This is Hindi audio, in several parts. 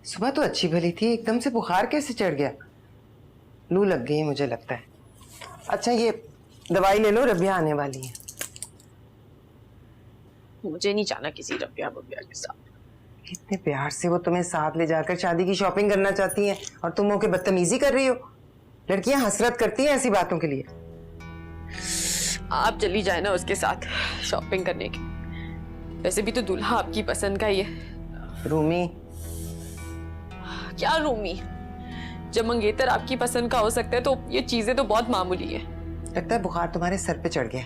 सुबह तो अच्छी भली थी, एकदम से बुखार कैसे चढ़ गया? लू लग गई मुझे लगता है। अच्छा ये दवाई ले लो, रबिया आने वाली है। मुझे नहीं जाना किसी रबिया बबिया के साथ। इतने प्यार से वो तुम्हें साथ ले जाकर शादी की शॉपिंग करना चाहती हैं और तुम होके बदतमीजी कर रही हो। लड़कियां हसरत करती हैं ऐसी बातों के लिए। आप चली जाए ना उसके साथ शॉपिंग करने की। वैसे भी तो दूल्हा आपकी पसंद का ही है। रूमी क्या रूमी? जब मंगेतर आपकी पसंद का हो सकता है तो ये चीजें तो बहुत मामूली है। लगता है बुखार तुम्हारे सर पे चढ़ गया।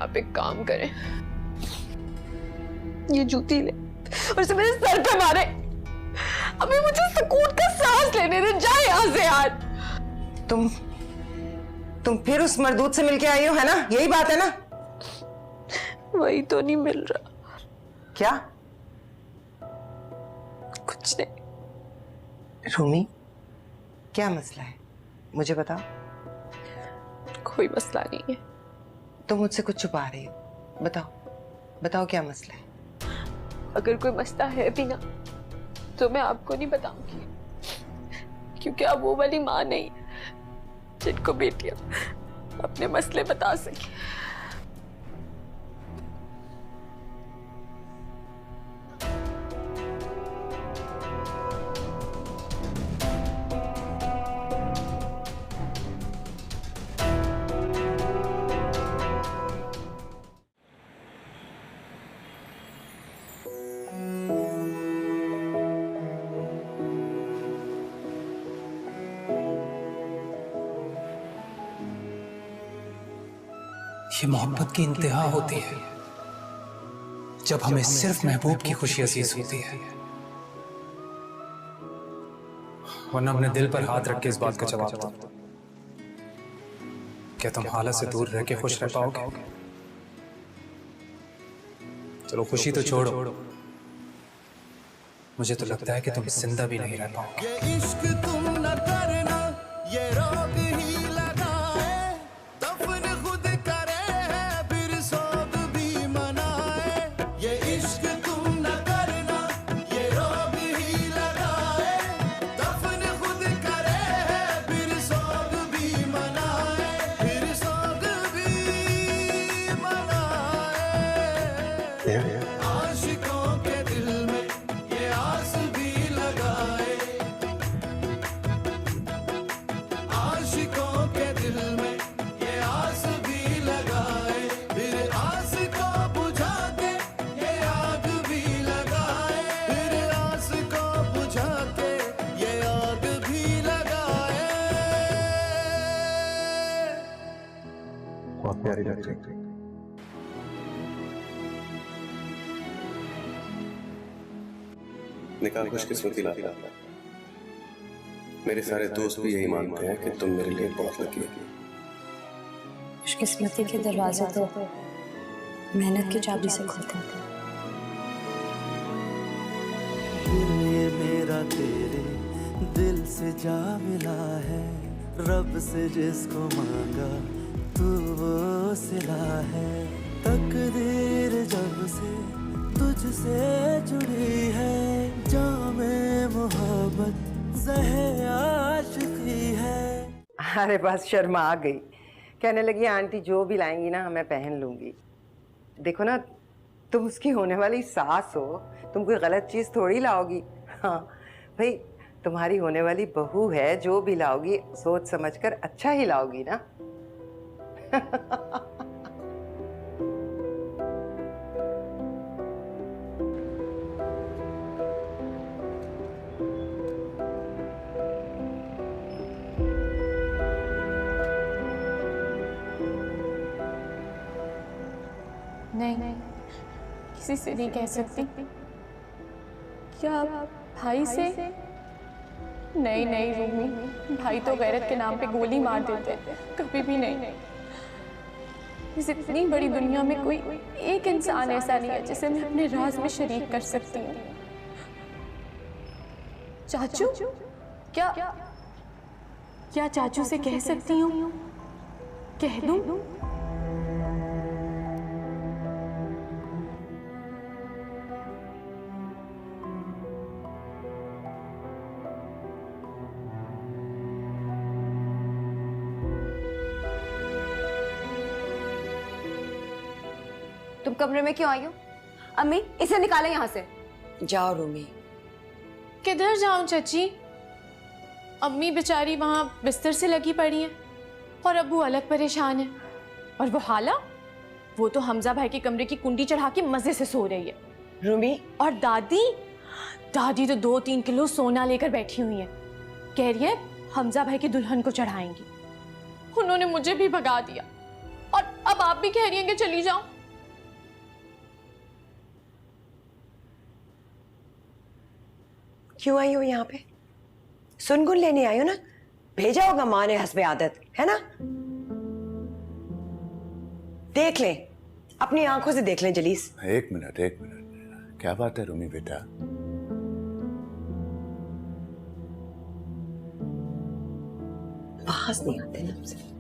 आप एक काम करें, ये जूती ले और इसे मेरे सर पे मारे। अभी मुझे सुकून का सांस लेने दे। जाए यहाँ से यार। तुम फिर उस मर्दूद से मिलके आई हो, है ना? यही बात है ना? वही तो नहीं मिल रहा। क्या? कुछ नहीं। रूमी क्या मसला है, मुझे बताओ। कोई मसला नहीं है। तुम मुझसे कुछ छुपा रही हो, बताओ क्या मसला है? अगर कोई मसला है भी ना तो मैं आपको नहीं बताऊंगी, क्योंकि आप वो वाली माँ नहीं जिनको बेटियां अपने मसले बता सके। ये मोहब्बत की इंतहा होती है जब हमें सिर्फ महबूब की खुशी अजीज होती है। वरना अपने दिल पर हाथ रख के इस बात का जवाब दो, क्या तुम हालत से दूर रह के खुश रह पाओगे? चलो खुशी तो छोड़ो, मुझे तो लगता है कि तुम जिंदा भी नहीं रह पाओगे। ये इश्क तुम न करना, ये रोग ही लगाए, दफन खुद करे है फिर सोग भी मनाए। ये इश्क तुम न करना, ये रोग ही लगाए, दफन खुद करे है फिर सोग भी मनाए, फिर सोग भी मनाए। आशिकों के दिल में ये आस भी लगाए, आशिकों के दिल में ये आस भी लगाए, फिर आस को बुझा के ये आग भी लगाए, फिर आस को बुझा के ये आग भी लगाए। बहुत प्यारी लग रही है। निकाह खुशकिस्मती लाता है। मेरे सारे दोस्त भी यही मानते हैं कि तुम मेरे लिए बहुत लकी हो। खुशकिस्मती के दरवाजे तो मेहनत की चाबी से खुलते हैं। ये मेरा तेरे दिल से जा मिला है, रब से जिसको मांगा तू वो सिला है। तकदीर जब से तुझसे जुड़ी है, जामे मोहब्बत ज़हे आशिकी है। अरे बस शर्मा आ गई, कहने लगी आंटी जो भी लाएंगी ना मैं पहन लूंगी। देखो ना, तुम उसकी होने वाली सास हो, तुम कोई गलत चीज थोड़ी लाओगी। हाँ भाई, तुम्हारी होने वाली बहू है, जो भी लाओगी सोच समझकर अच्छा ही लाओगी ना। नहीं, किसी से नहीं कह सकती। क्या भाई से? नहीं नहीं रूमी, भाई तो गैरत के नाम पे गोली मार देते, कभी भी नहीं। इस इतनी बड़ी दुनिया में कोई एक इंसान ऐसा नहीं है जिसे मैं अपने राज में शरीक कर सकती हूँ। चाचू? क्या चाचू से कह सकती हूँ? कह दूँ? तुम कमरे में क्यों आई हो? अम्मी, इसे निकालें यहाँ से। जाओ रूमी। किधर जाऊं चाची? अम्मी बेचारी वहां बिस्तर से लगी पड़ी हैं और अब्बू अलग परेशान है। और वो हाला, वो तो हमजा भाई के कमरे की कुंडी चढ़ा के मजे से सो रही है। रूमी, और दादी तो 2-3 किलो सोना लेकर बैठी हुई है। कह रही है हमजा भाई की दुल्हन को चढ़ाएंगी। उन्होंने मुझे भी भगा दिया और अब आप भी कह रही हैं कि चली जाओ। क्यों आई हो यहाँ पे? सुनगुन लेने आई हो ना? भेजा होगा माँ ने हस्बे आदत, है ना? देख ले, अपनी आंखों से देख ले जलीस। एक मिनट, क्या बात है रूमी बेटा? पास नहीं आते ना हमसे।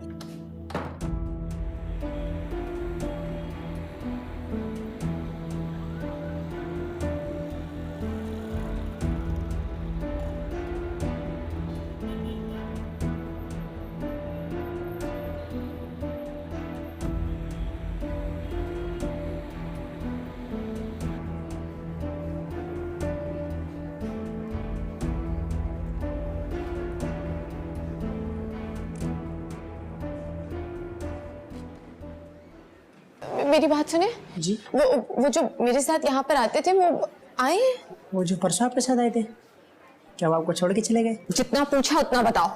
मेरी बात सुने जी। वो जो मेरे साथ यहाँ पर आते थे वो आए हैं? वो जो परसों आपके साथ आए थे, क्या वो आपको छोड़ के चले गए? जितना पूछा उतना बताओ।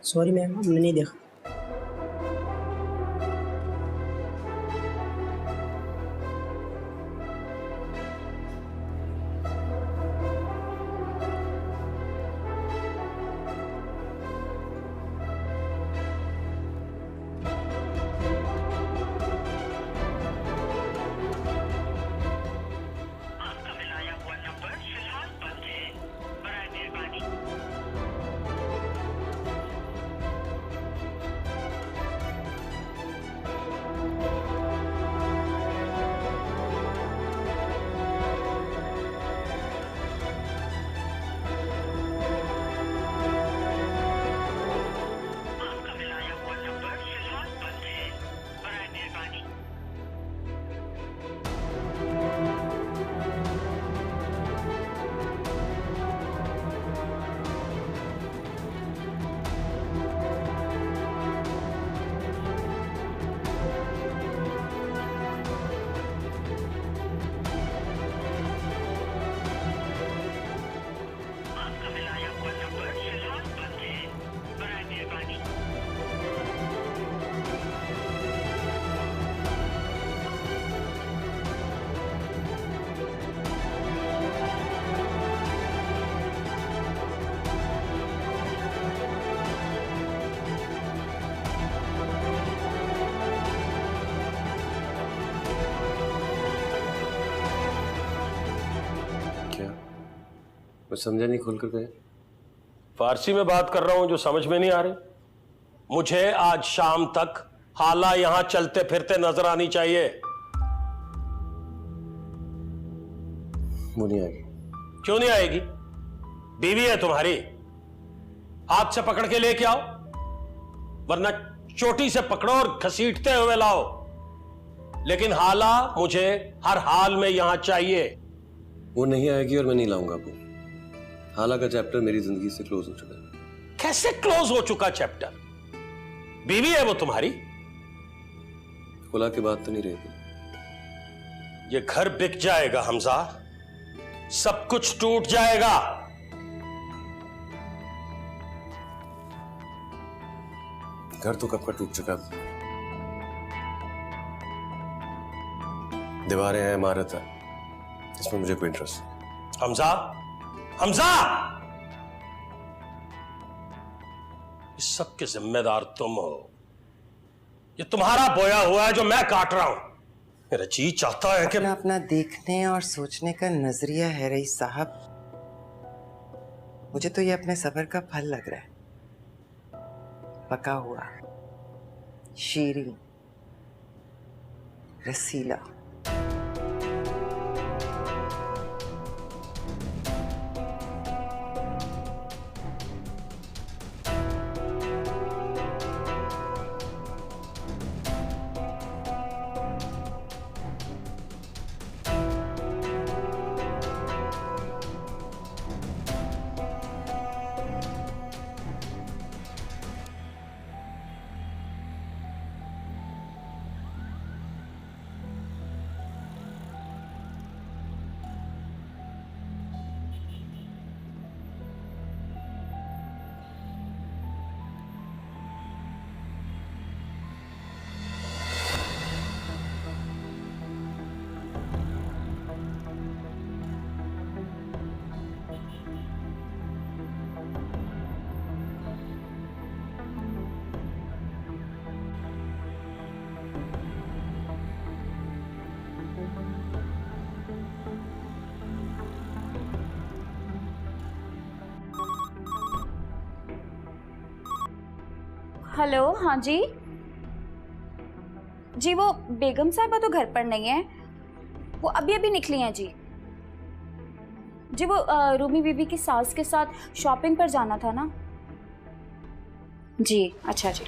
सॉरी मैम, हमने नहीं देखा। मैं समझा नहीं, खोल कर गए। फारसी में बात कर रहा हूं जो समझ में नहीं आ रही। मुझे आज शाम तक हाला यहां चलते फिरते नजर आनी चाहिए। वो नहीं आएगी। क्यों नहीं आएगी? बीवी है तुम्हारी, हाथ से पकड़ के लेके आओ, वरना चोटी से पकड़ो और घसीटते हुए लाओ। लेकिन हाला मुझे हर हाल में यहां चाहिए। वो नहीं आएगी और मैं नहीं लाऊंगा आपको। हाला का चैप्टर मेरी जिंदगी से क्लोज हो चुका है। कैसे क्लोज हो चुका चैप्टर? बीवी है वो तुम्हारी। खुला के बात तो नहीं रहेगी। ये घर बिक जाएगा हमजा, सब कुछ टूट जाएगा। घर तो कब का टूट चुका है। दीवारें हैं, इमारत है, इसमें मुझे कोई इंटरेस्ट नहीं। हमजा, हमजा, इस सब के जिम्मेदार तुम हो। ये तुम्हारा बोया हुआ है जो मैं काट रहा हूं। मेरा जी चाहता है कि अपना देखने और सोचने का नजरिया है रईस साहब। मुझे तो ये अपने सब्र का फल लग रहा है। पका हुआ, शीरीन, रसीला। हेलो, हाँ जी जी, वो बेगम साहबा तो घर पर नहीं है, वो अभी अभी निकली हैं जी। जी वो रूमी बीबी की सास के साथ शॉपिंग पर जाना था ना जी। अच्छा जी।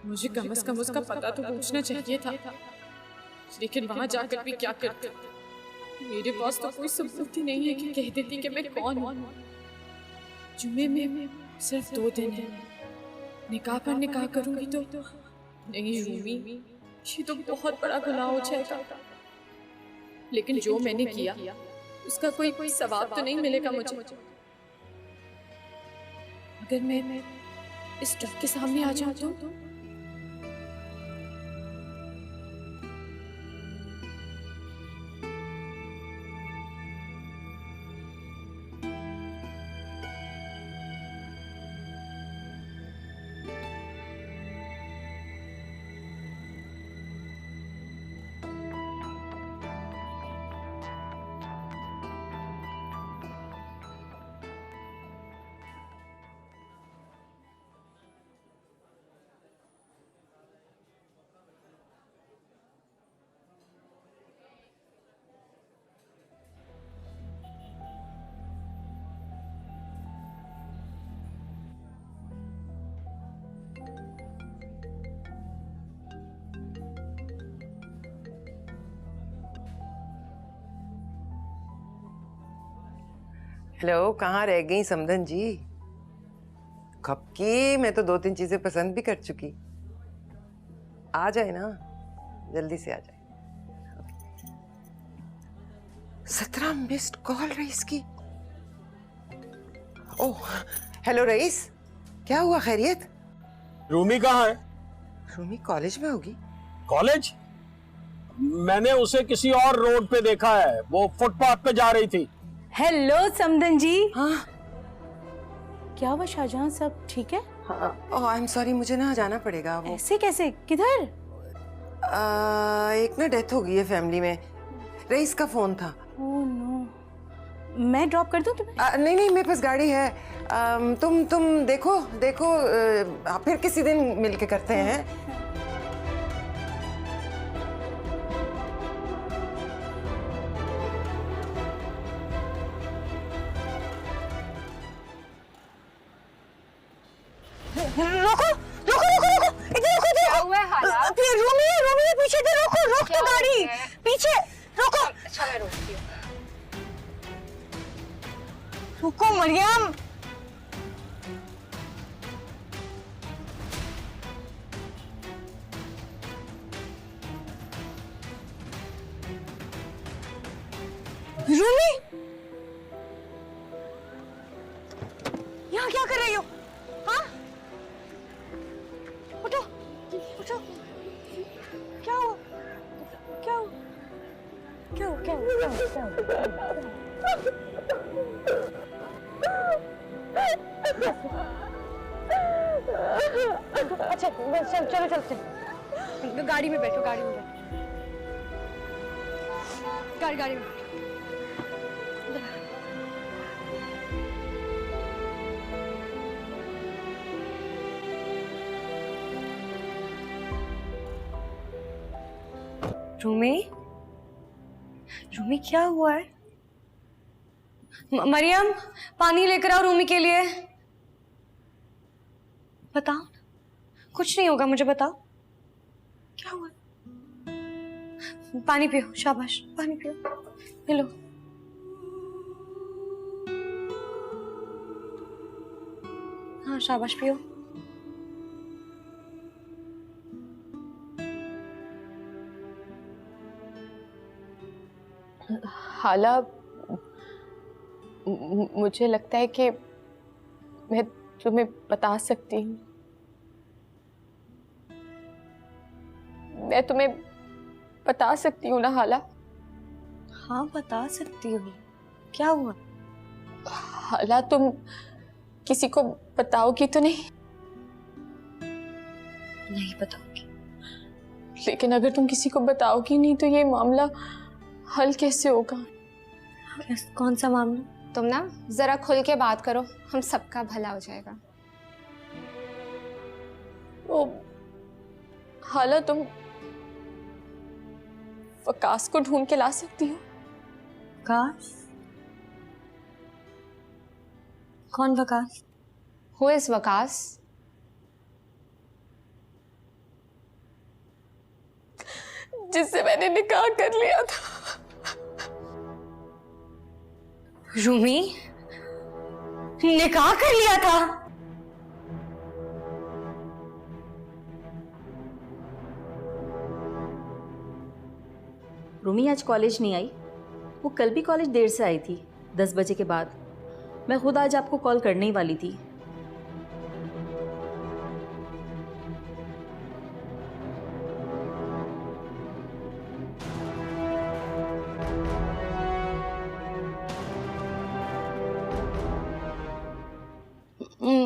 मुझे कम से कम उसका पता तो पूछना चाहिए था, लेकिन वहां जाकर भी क्या करते। मेरे पास तो कोई सबूत ही नहीं है कि कह देती कि मैं कौन हूँ। जुमे में सिर्फ 2 दिन है, निकाह पर निकाह करूंगी तो नहीं रूमी, ये तो बहुत बड़ा गुनाह हो जाएगा। लेकिन जो मैंने किया उसका कोई सवाब तो नहीं मिलेगा मुझे। अगर मैं इस ट्रक के सामने आ जाऊं तो हेलो, कहाँ रह गई समधन जी? कब की मैं तो 2-3 चीजें पसंद भी कर चुकी। आ जाए ना, जल्दी से आ जाए। 17 मिस्ड कॉल रईस की। ओह हेलो रईस, क्या हुआ, खैरियत? रूमी कहाँ है? रूमी कॉलेज में होगी। कॉलेज? मैंने उसे किसी और रोड पे देखा है, वो फुटपाथ पे जा रही थी। हेलो समधन जी। हाँ क्या हुआ शाहजहां, सब ठीक है? हाँ, ओह आई एम सॉरी, मुझे ना जाना पड़ेगा। वो ऐसे कैसे, किधर? एक ना डेथ हो गई है फैमिली में, रईस का फोन था। ओह नो, मैं ड्रॉप कर दूं तुम्हें? नहीं नहीं, मेरे पास गाड़ी है। तुम देखो फिर किसी दिन मिलके करते हैं। रोको रोको रोको रोको, इधर रोको। क्या हुआ है हाला? रूमी है पीछे से, रोको रोक दो गाड़ी, पीछे रोको। अच्छा मैं रोकती हूँ। रुको मरियम। रूमी, यहाँ क्या कर रही हो? हाँ उठो उठो, क्या हुआ क्या हुआ क्या हुआ क्या हुआ क्या हुआ? अच्छा चलो चलते, गाड़ी में बैठो, गाड़ी में बैठो, गाड़ी में। रूमी क्या हुआ है? मरियम पानी लेकर आओ रूमी के लिए। बताओ, कुछ नहीं होगा, मुझे बताओ क्या हुआ। पानी पियो, शाबाश पानी पियो, पिलो। हाँ शाबाश पियो। हाला, मुझे लगता है कि मैं तुम्हें बता सकती हूँ। मैं तुम्हें बता सकती हूँ ना हाला? हाँ बता सकती हूँ, क्या हुआ? हाला तुम किसी को बताओगी तो नहीं? नहीं बताऊंगी, लेकिन अगर तुम किसी को बताओगी नहीं तो ये मामला हल कैसे होगा? कौन सा मामला? तुम ना जरा खुल के बात करो, हम सबका भला हो जाएगा। ओ हाला, तुम वकास को ढूंढ के ला सकती हो? वकास? कौन वकास? Who is Waqas? जिससे मैंने निकाह कर लिया था। रूमी, निकाह कर लिया था? रूमी आज कॉलेज नहीं आई। वो कल भी कॉलेज देर से आई थी, 10 बजे के बाद। मैं खुद आज आपको कॉल करने ही वाली थी।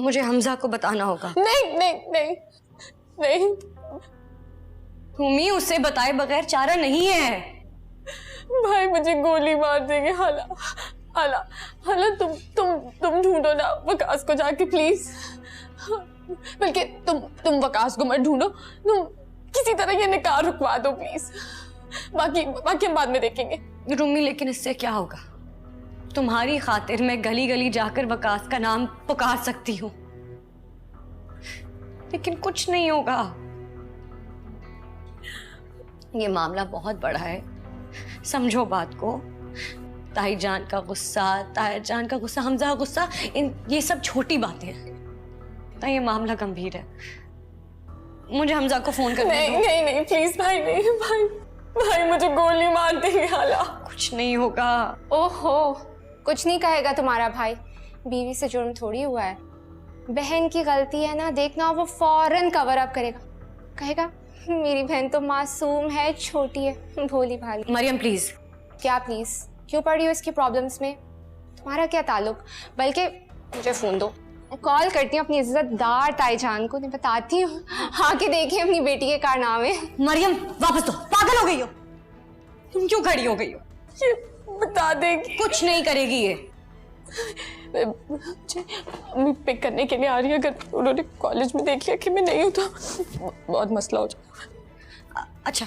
मुझे हमजा को बताना होगा। नहीं नहीं नहीं नहीं रूमी, उसे बताए बगैर चारा नहीं है। भाई मुझे गोली मार देंगे। हाला हाला हाला, तुम ढूंढो ना वकास को जाके प्लीज। बल्कि तुम वकास को मत ढूंढो, तुम किसी तरह ये निकाह रुकवा दो प्लीज। बाकी हम बाद में देखेंगे। रूमी, लेकिन इससे क्या होगा? तुम्हारी खातिर मैं गली गली जाकर वकास का नाम पुकार सकती हूँ, लेकिन कुछ नहीं होगा। ये मामला बहुत बड़ा है, समझो बात को। ताई जान का गुस्सा, ताया जान का गुस्सा, हमजा का गुस्सा, ये सब छोटी बातें हैं। तो ये मामला गंभीर है। मुझे हमजा को फोन करना है। नहीं नहीं प्लीज भाई, नहीं भाई मुझे गोली मार देंगे। हाला, कुछ नहीं होगा। ओहो, कुछ नहीं कहेगा तुम्हारा भाई। बीवी से जुर्म थोड़ी हुआ है। बहन की गलती है ना, देखना वो फौरन कवर अप करेगा। कहेगा मेरी बहन तो मासूम है, छोटी है, भोली भाली। मरियम प्लीज। क्या प्लीज? क्यों पड़ी हो इसकी प्रॉब्लम्स में? तुम्हारा क्या ताल्लुक? बल्कि मुझे फोन दो, कॉल करती हूँ अपनी इज्जतदार ताई जान को, नहीं बताती हूँ। हाँ के देखिए अपनी बेटी के कारनामे। मरियम वापस दो, पागल हो गई हो तुम? क्यों खड़ी हो गई हो? ये बता देगी। कुछ नहीं करेगी ये। मम्मी पिक करने के लिए आ रही है। अगर उन्होंने कॉलेज में देख लिया कि मैं नहीं हूं तो बहुत मसला हो जाएगा। अच्छा,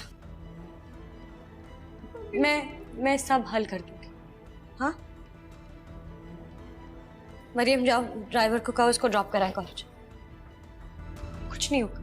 मैं सब हल कर दूंगी। हाँ मरियम, जाओ ड्राइवर को कहो उसको ड्रॉप कराए कॉलेज। कुछ नहीं होगा।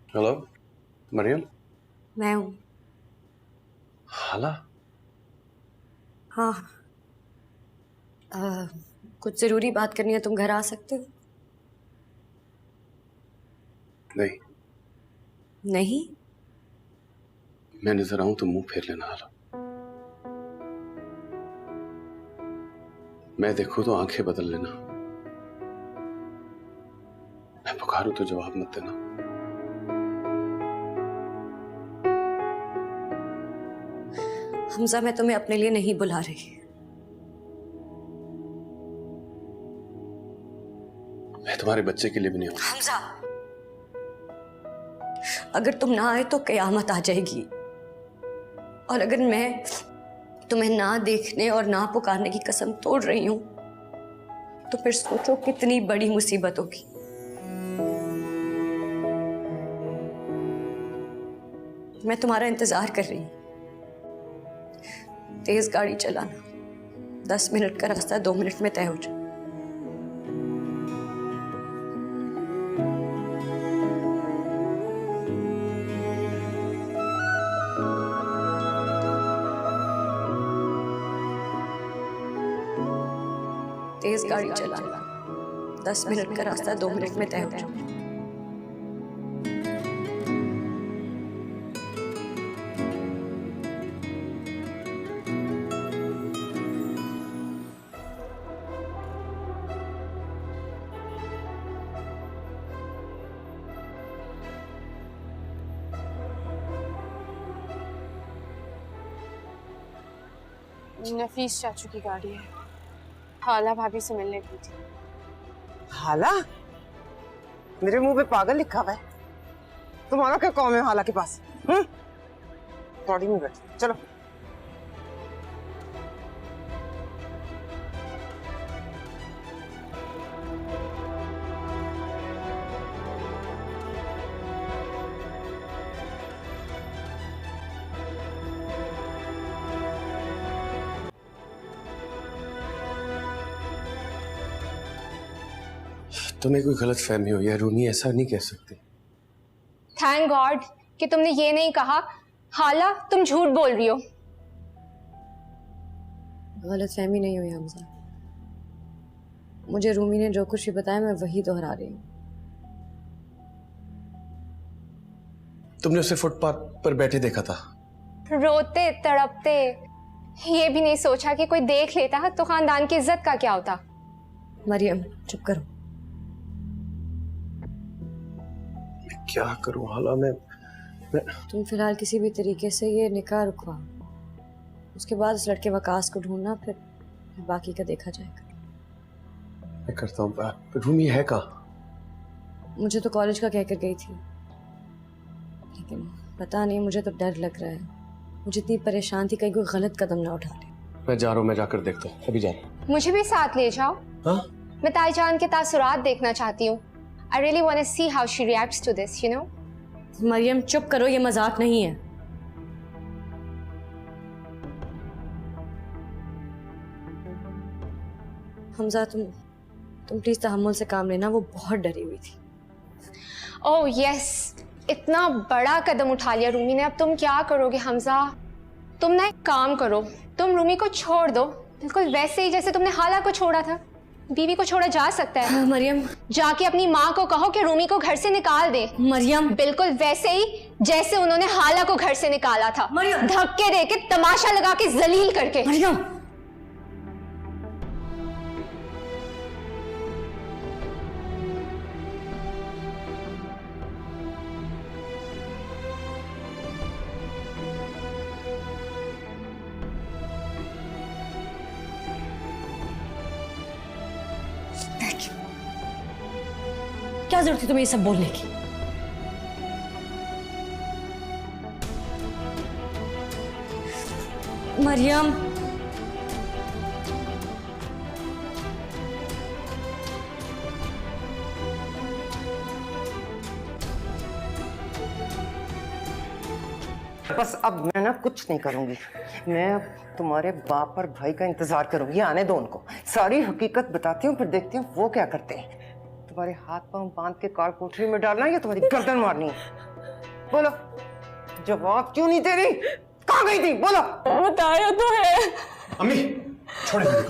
हेलो मरियम। मैं हूँ। हाला? हाँ, कुछ जरूरी बात करनी है, तुम घर आ सकते हो? नहीं। नहीं? मैं नजर आऊं तो मुंह फेर लेना। हाला, मैं देखूं तो आंखें बदल लेना। मैं पुकारूं तो जवाब मत देना। हमजा, मैं तुम्हें अपने लिए नहीं बुला रही। मैं तुम्हारे बच्चे के लिए भी नहीं हूं। हमजा, अगर तुम ना आए तो कयामत आ जाएगी। और अगर मैं तुम्हें ना देखने और ना पुकारने की कसम तोड़ रही हूं तो फिर सोचो कितनी बड़ी मुसीबत होगी। मैं तुम्हारा इंतजार कर रही हूं। तेज गाड़ी चलाना। 10 मिनट का रास्ता 2 मिनट में तय हो जाए। तेज गाड़ी चलाना। 10 मिनट का रास्ता 2 मिनट में तय हो जाए। नफीस चाचू की गाड़ी है, हाला भाभी से मिलने गई थी। हाला? मेरे मुंह पे पागल लिखा हुआ है। तुम्हारा क्या काम है हाला के पास? गाड़ी में बैठ, चलो। तुम्हें कोई गलत फहमी हो या रूमी, ऐसा नहीं कह सकती। थैंक गॉड कि तुमने ये नहीं कहा हाला तुम झूठ बोल रही हो। गलतफहमी नहीं हुई हमजा, मुझे रूमी ने जो कुछ भी बताया मैं वही दोहरा रही हूँ। तुमने उसे फुटपाथ पर बैठे देखा था? रोते तड़पते, ये भी नहीं सोचा कि कोई देख लेता तो खानदान की इज्जत का क्या होता। मरियम चुप करो। क्या करूं हाला मैं तुम फिलहाल किसी भी तरीके से ये निकाह रुकवा, उसके बाद उस लड़के वकास को ढूंढना, फिर बाकी का देखा जाएगा। मैं करता हूँ। रूमी है कहाँ? मुझे तो कॉलेज का कहकर गई थी, लेकिन पता नहीं, मुझे तो डर लग रहा है। मुझे इतनी परेशान थी कहीं कोई गलत कदम ना उठा ले। मैं जा रहा हूँ, मैं जाकर देखता हूँ, अभी जा रहा हूँ। मुझे भी साथ ले जाओ। हाँ? मैं ताईजान के तासुरात देखना चाहती हूँ। I really want to see how she reacts to this, you know? Maryam चुप करो, ये मजाक नहीं है। हमजा तुम प्लीज तहम्मुल से काम लेना, वो बहुत डरी हुई थी। ओह यस, इतना बड़ा कदम उठा लिया रूमी ने, अब तुम क्या करोगे हमजा? तुम ना एक काम करो, तुम रूमी को छोड़ दो, बिल्कुल वैसे ही जैसे तुमने हाला को छोड़ा था। बीवी को छोड़ा जा सकता है। हाँ, मरियम जाके अपनी माँ को कहो कि रूमी को घर से निकाल दे। मरियम बिल्कुल वैसे ही जैसे उन्होंने हाला को घर से निकाला था, धक्के देके, तमाशा लगा के, जलील करके। मरियम क्या जरूरत थी तुम्हें ये सब बोलने की? मरियम बस अब मैं ना कुछ नहीं करूंगी। मैं अब तुम्हारे बाप और भाई का इंतजार करूंगी, आने दो उनको। सारी हकीकत बताती हूँ, फिर देखती हूँ वो क्या करते हैं। तुम्हारे हाथ पांव बांध के कार कोठरी में डालना है या तुम्हारी गर्दन मारनी है? बोलो, जवाब क्यों नहीं दे रही? कहाँ गई थी? बोलो। बताया तो है। अम्मी छोड़े छोड़े।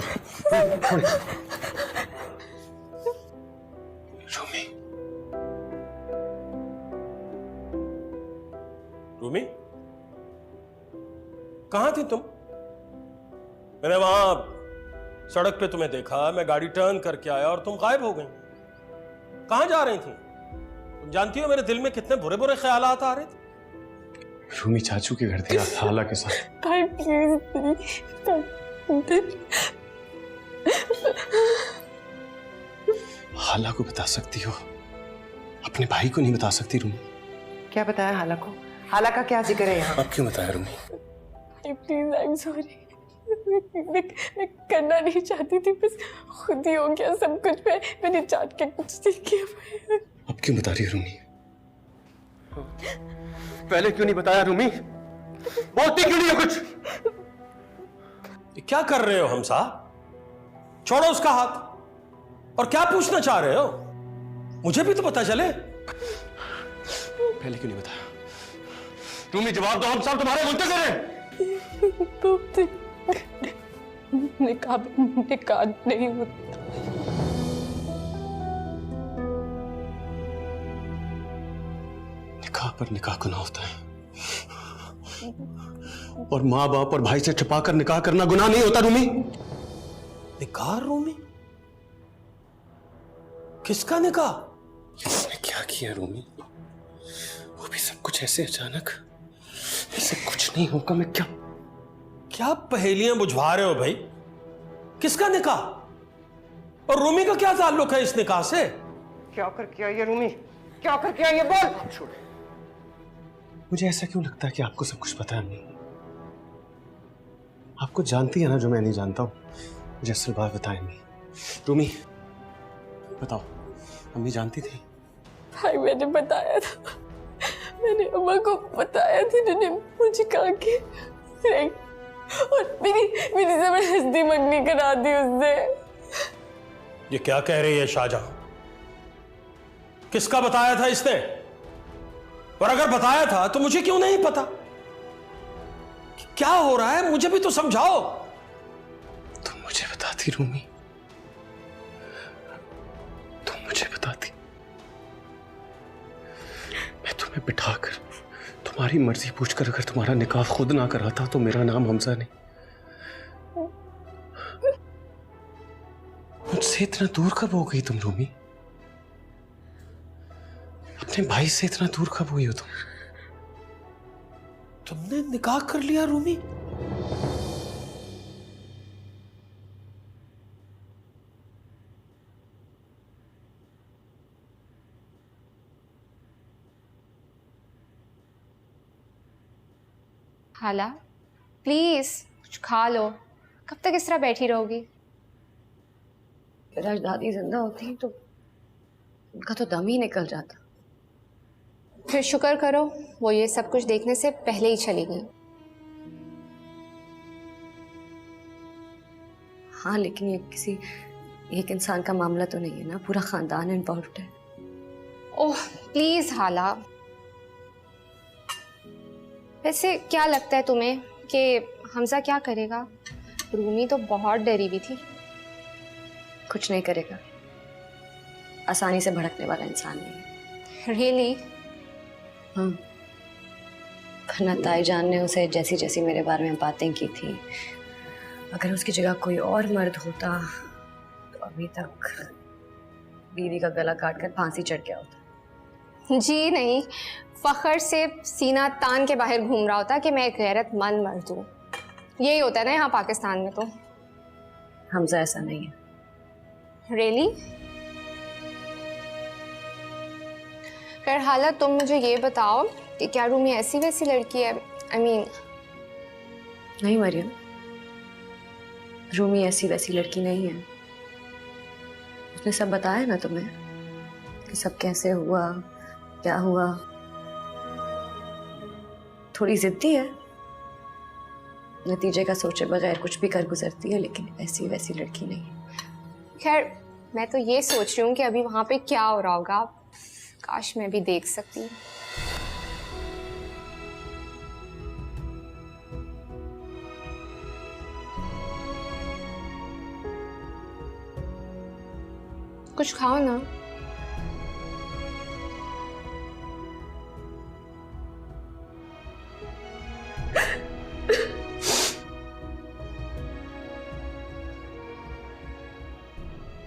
रूमी, रूमी कहां थी तुम? मैंने वहां सड़क पे तुम्हें देखा, मैं गाड़ी टर्न करके आया और तुम गायब हो गई। कहां जा रही थी? तुम जानती हो मेरे दिल में कितने बुरे बुरे ख्यालात आ रहे थे। रूमी चाचू के घर थी हाला के साथ। भाई प्लीज हाला को बता सकती हो, अपने भाई को नहीं बता सकती रूमी? क्या बताया हाला को? हाला का क्या जिक्र है यहाँ? अब क्यों बताया Rumi? Please I am sorry. मैं करना नहीं चाहती थी, बस खुद ही हो गया सब कुछ। मैंने चाट के कुछ नहीं किया। अब क्यों बता रही है रूमी? पहले क्यों नहीं बताया रूमी? बोलती क्यों नहीं हो कुछ? क्या कर रहे हो हमसा? छोड़ो उसका हाथ। और क्या पूछना चाह रहे हो? मुझे भी तो पता चले। पहले क्यों नहीं बताया? रूमी जवाब दो, हम सब तुम्हारे मुंतज़िर हैं। निकाह नहीं होता। निकाह पर निकाह गुनाह होता है, और माँ बाप और भाई से छुपाकर निकाह करना गुनाह नहीं होता रूमी। निकाह? रूमी किसका निकाह? इसने क्या किया रूमी? वो भी सब कुछ ऐसे अचानक। ऐसे कुछ नहीं होगा। मैं क्या पहेलियां बुझवा रहे हो भाई? किसका निकाह? और रूमी का क्या ताल्लुक है इस निकाह से? क्या कर किया ये रूमी? क्या कर किया ये? बोल। छोड़। मुझे ऐसा क्यों लगता है कि आपको सब कुछ पता है अम्मी? आपको जानती है ना जो मैं नहीं जानता हूँ। मुझे असल बात बताएं अम्मी। रूमी बताओ, अम्मी जानती थी? भाई मैंने बताया था, मैंने अम्मा को बताया था, जिन्होंने मुझे कहा कि नहीं, और मेरी जबरदस्ती मंगनी करा दी उससे। ये क्या कह रही है शाहजहां? किसका बताया था इसने? और अगर बताया था तो मुझे क्यों नहीं पता? क्या हो रहा है मुझे भी तो समझाओ। तुम मुझे बताती रूमी, तुम मुझे बताती। मैं तुम्हें बिठाकर तुम्हारी मर्जी पूछकर अगर तुम्हारा निकाह खुद ना कराता तो मेरा नाम हमजा नहीं। मुझसे इतना दूर कब हो गई तुम रूमी? अपने भाई से इतना दूर कब हुई हो तुम? तुमने निकाह कर लिया रूमी? हाला प्लीज कुछ खा लो, कब तक इस तरह बैठी रहोगी? अगर दादी जिंदा होती तो उनका तो दम ही निकल जाता। फिर शुक्र करो वो ये सब कुछ देखने से पहले ही चली गई। हाँ लेकिन ये किसी एक इंसान का मामला तो नहीं है ना, पूरा खानदान इन्वॉल्व है। ओह प्लीज हाला, वैसे क्या लगता है तुम्हें कि हमजा क्या करेगा? रूमी तो बहुत डरी हुई थी। कुछ नहीं करेगा, आसानी से भड़कने वाला इंसान नहीं है। रियली? हाँ, वरना ताईजान ने उसे जैसी जैसी मेरे बारे में बातें की थी, अगर उसकी जगह कोई और मर्द होता तो अभी तक बीवी का गला काट कर फांसी चढ़ गया होता। जी नहीं, फखर से सीना तान के बाहर घूम रहा होता कि मैं एक गैरतमंद मर्द हूँ। यही होता है ना यहाँ पाकिस्तान में। तो हमजा ऐसा नहीं है। रियली? खैर हालत तुम मुझे ये बताओ कि क्या रूमी ऐसी वैसी लड़की है? I mean... नहीं मरियम, रूमी ऐसी वैसी लड़की नहीं है। उसने सब बताया ना तुम्हें कि सब कैसे हुआ, क्या हुआ। थोड़ी जिद्दी है, नतीजे का सोचे बगैर कुछ भी कर गुजरती है, लेकिन ऐसी वैसी लड़की नहीं है। खैर मैं तो ये सोच रही हूँ कि अभी वहाँ पे क्या हो रहा होगा, काश मैं भी देख सकती। कुछ खाओ ना।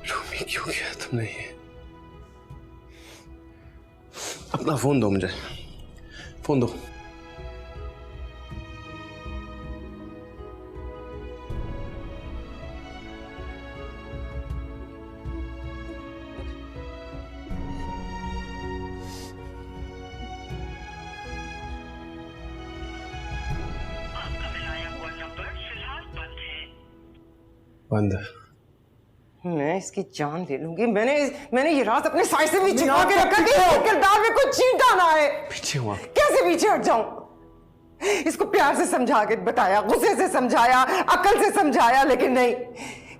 रूमी क्यों किया तुमने ये? अपना फोन दो मुझे, फोन दो। बंद। मैं इसकी जान ले लूंगी। मैंने ये रात अपने साइड से भी छिपा के रखा कि किरदार में कुछ चींटा ना आए। पीछे हुआ। कैसे पीछे हट जाऊं? इसको प्यार से समझा के बताया, गुस्से से समझाया, अकल से समझाया, लेकिन नहीं।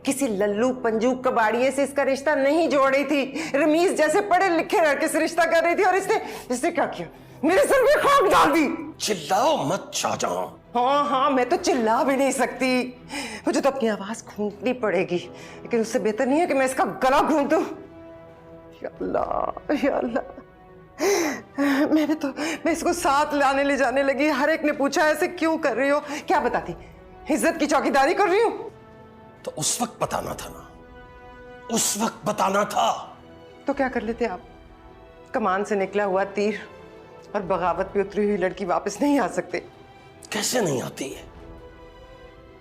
किसी लल्लू पंजू कबाड़िए से इसका रिश्ता नहीं जोड़ रही थी। रमीज जैसे पढ़े लिखे लड़के से रिश्ता कर रही थी, और इसने क्या किया? मेरे सर में खाक डाल दी। चिल्लाओ मत शाहजहां। हाँ, मैं तो चिल्ला भी नहीं सकती, मुझे तो अपनी आवाज घूंटनी पड़ेगी, लेकिन उससे बेहतर नहीं है कि मैं इसका गला घूंट दूं। या अल्लाह, मैं इसको साथ लाने ले जाने लगी। हर एक ने पूछा ऐसे क्यों कर रही हो? क्या बताती? इज्जत की चौकीदारी कर रही हूँ? तो उस वक्त बताना था ना, उस वक्त बताना था। तो क्या कर लेते आप? कमान से निकला हुआ तीर और बगावत पे उतरी हुई लड़की वापस नहीं आ सकते। कैसे नहीं आती है?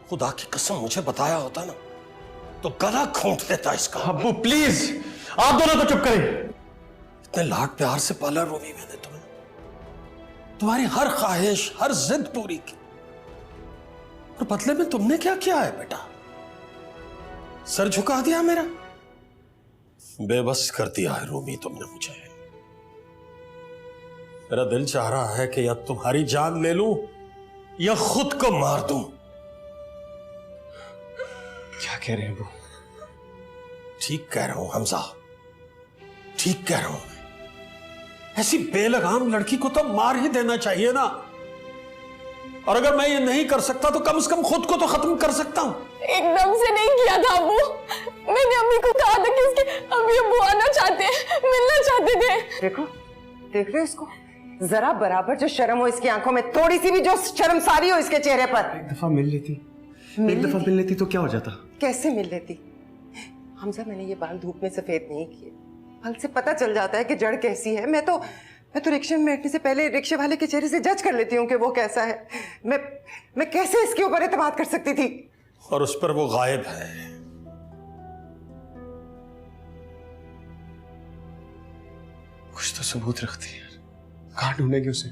खुदा की कसम मुझे बताया होता ना तो गला घोंट देता इसका। अब्बू प्लीज, आप दोनों तो चुप करें। इतने लाड प्यार से पाला रूमी मैंने तुम्हें, तुम्हारी हर ख्वाहिश हर जिद पूरी की, और बदले में तुमने क्या किया है बेटा? सर झुका दिया मेरा, बेबस कर दिया है रूमी तुमने मुझे। मेरा दिल चाह रहा है कि या तुम्हारी जान ले लूं या खुद को मार दूं। क्या कह रहे हैं वो? ठीक कह रहा हूं हमजा, ठीक कह रहा हूं। ऐसी बेलगाम लड़की को तो मार ही देना चाहिए ना, और अगर मैं ये नहीं कर सकता तो कम से कम खुद को तो खत्म कर सकता हूं। एकदम से नहीं किया था अबू, मैंने अम्मी को कहा था कि उसके अम्मी अब्बू आना चाहते हैं, मिलना चाहते थे। देखो, देख रहे हो इसको? जरा बराबर जो शर्म हो इसकी आंखों में, थोड़ी सी भी जो शर्मसारी हो इसके चेहरे पर। एक दफा मिल लेती, एक दफा मिल लेती तो क्या हो जाता? कैसे मिल लेती? हमजा, मैंने ये बाल धूप में सफेद नहीं किए, फल से पता चल जाता है कि जड़ कैसी है। मैं तो रिक्शे में बैठने से पहले रिक्शे वाले के चेहरे से जज कर लेती हूँ कि वो कैसा है। मैं कैसे इसके ऊपर एतमाद कर सकती थी? और उस पर वो गायब है। कुछ तो सबूत रखती है, कहाँ ढूंढेगी उसे?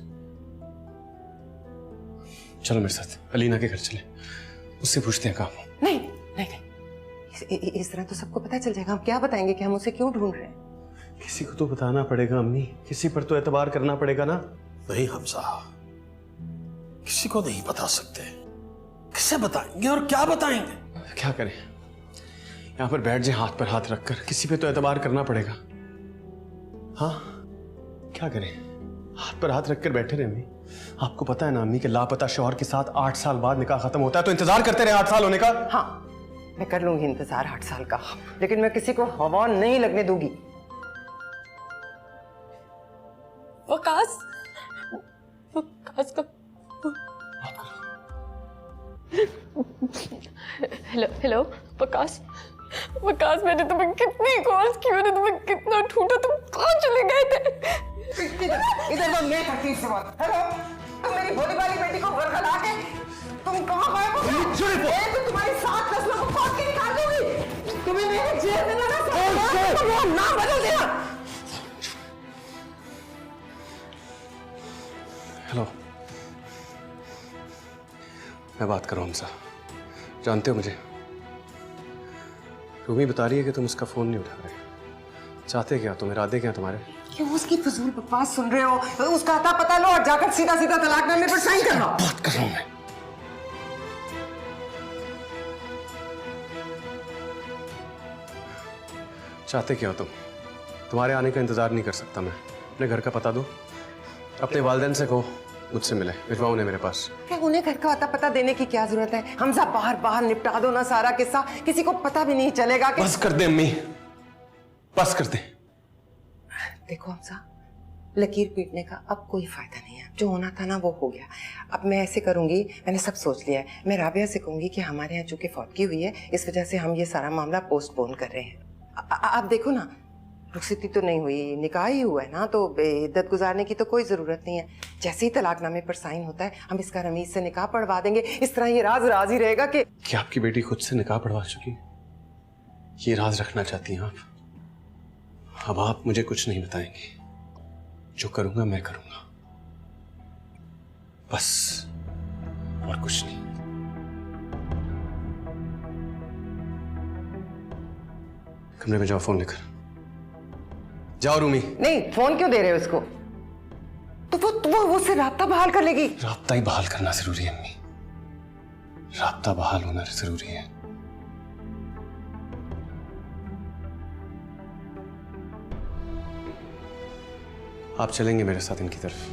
चलो मेरे साथ अलीना के घर चले, उससे पूछते हैं काम। नहीं नहीं नहीं, इस तरह तो सबको पता चल जाएगा। हम क्या बताएंगे कि हम उसे क्यों ढूंढ रहे हैं? किसी को तो बताना पड़ेगा अम्मी, किसी पर तो एतबार करना पड़ेगा ना। नहीं हमजा, किसी को नहीं बता सकते। किसे बताएंगे और क्या बताएंगे? क्या करें? यहाँ पर बैठ जाए हाथ पर हाथ रखकर, किसी पे तो एतबार करना पड़ेगा। हाँ, क्या करें? हाथ पर हाथ रखकर बैठे रहे अम्मी। आपको पता है ना अम्मी के लापता शौहर के साथ 8 साल बाद निकाह खत्म होता है, तो इंतजार करते रहे 8 साल होने का। हाँ, मैं कर लूंगी इंतजार 8 साल का, लेकिन मैं किसी को हवा नहीं लगने दूंगी। वकास, वकास का हेलो हेलो वकास, वकास मैंने तुम्हें कितनी कॉल्स की, मैंने तुम्हें कितना ढूंढा, तुम कहाँ चले गए थे? इधर वो मैं करती से बात। हेलो, तुम मेरी भोली वाली बेटी को घर खला के तुम कहाँ गए हो? तो तुम्हारी 7 नस्लों को खोद के निकाल दूंगी। तुम्हें मेरे जेल में ना नाम बदल देना। हेलो, मैं बात कर रहा हूँ हमसा। जानते हो मुझे, रूमी बता रही है कि तुम उसका फोन नहीं उठा रहे। चाहते क्या तुम? इरादे क्या तुम्हारे? क्यों उसकी फजूल बकवास सुन रहे हो? उसका अता पता लो और जाकर सीधा सीधा तलाकनामे पर साइन कर लो। बात कर रहा हूं मैं। चाहते क्या हो तुम? तुम्हारे आने का इंतजार नहीं कर सकता मैं। अपने घर का पता दो, अपने वालिदैन से कहो मुझसे मिले, भिजवाओ उन्हें मेरे पास। क्या उन्हें घर का अता पता देने की क्या जरूरत है? हमजा, बाहर बाहर निपटा दो ना सारा किस्सा, किसी को पता भी नहीं चलेगा कि... बस कर दे अम्मी, बस कर दे। देखो हमजा, लकीर पीटने का अब कोई फायदा नहीं है। जो होना था ना वो हो गया। अब मैं ऐसे करूंगी, मैंने सब सोच लिया है। मैं राबिया से कहूंगी कि हमारे यहाँ चूंकि फौतगी हुई है, इस वजह से हम ये सारा मामला पोस्टपोन कर रहे हैं। आप देखो ना, रुखसती तो नहीं हुई, निकाह ही हुआ है ना, तो इद्दत गुजारने की तो कोई जरूरत नहीं है। जैसे ही तलाकनामे पर साइन होता है, हम इसका रमीज से निकाह पढ़वा देंगे। इस तरह ये राज राज ही रहेगा कि आपकी बेटी खुद से निकाह पढ़वा चुकी? ये राज रखना चाहती हैं आप? अब आप मुझे कुछ नहीं बताएंगे, जो करूंगा मैं करूंगा, बस, और कुछ नहीं। कमरे में जाओ, फोन लेकर जाओ। रूमी, नहीं, फोन क्यों दे रहे हो उसको? तो वो उससे राब्ता बहाल कर लेगी। राब्ता ही बहाल करना जरूरी है अम्मी, राब्ता बहाल होना जरूरी है। आप चलेंगे मेरे साथ इनकी तरफ?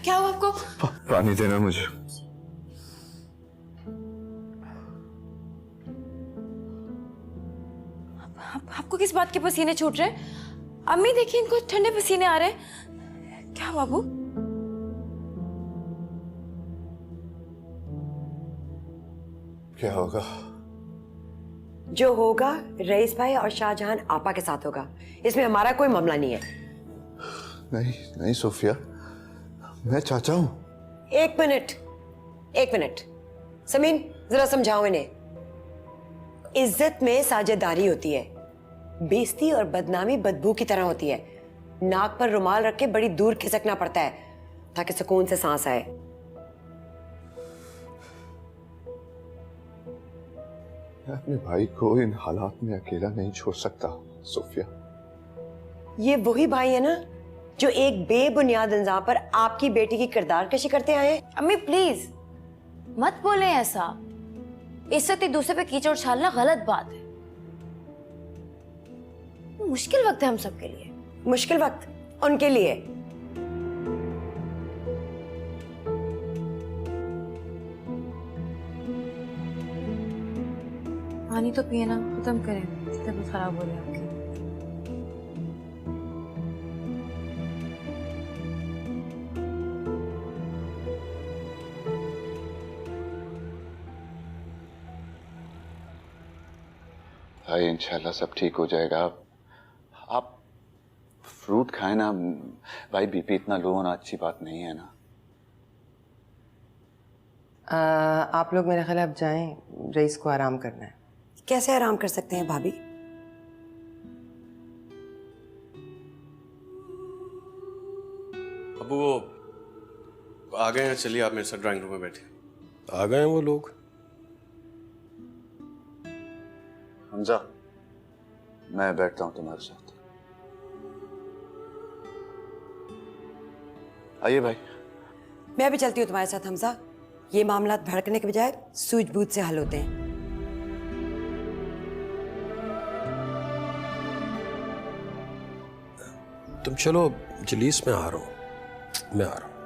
क्या हुआ आपको? पानी देना मुझे। आपको किस बात के पसीने छूट रहे हैं? अम्मी देखिए, इनको ठंडे पसीने आ रहे हैं। क्या बाबू? क्या होगा? जो होगा रईस भाई और शाहजहां आपा के साथ होगा, इसमें हमारा कोई मामला नहीं है। नहीं नहीं सोफिया, मैं चाचा हूं। एक मिनट समीन, जरा समझाओ इन्हें। इज्जत में साझेदारी होती है, बेइज्जती और बदनामी बदबू की तरह होती है। नाक पर रुमाल रख के बड़ी दूर खिसकना पड़ता है ताकि सुकून से सांस आए। मैं अपने भाई को इन हालात में अकेला नहीं छोड़ सकता सोफिया। ये वही भाई है ना जो एक बेबुनियाद इंसान पर आपकी बेटी की किरदार कशी करते आए हैं। अम्मी प्लीज मत बोले ऐसा। इज्जत एक दूसरे पे कीचड़ उछालना गलत बात है। मुश्किल वक्त है हम सबके लिए। मुश्किल वक्त उनके लिए। पानी तो पिए ना, खत्म करें, तबीयत खराब हो रही है आपकी। भाई इंशाल्लाह सब ठीक हो जाएगा। आप फ्रूट खाए ना भाई, बीपी इतना लो होना अच्छी बात नहीं है ना। आप लोग मेरे ख्याल अब जाएं, रईस को आराम करना है। कैसे आराम कर सकते हैं भाभी? अब वो आ गए हैं, चलिए आप मेरे साथ ड्राइंग रूम में बैठे। आ गए हैं वो लोग? हमजा, मैं बैठता हूं तुम्हारे साथ। आइए भाई। मैं भी चलती हूँ तुम्हारे साथ हमजा। ये मामला भड़कने के बजाय सूझबूझ से हल होते हैं। तुम चलो, जलीस में आ रहा हूं, मैं आ रहा हूं।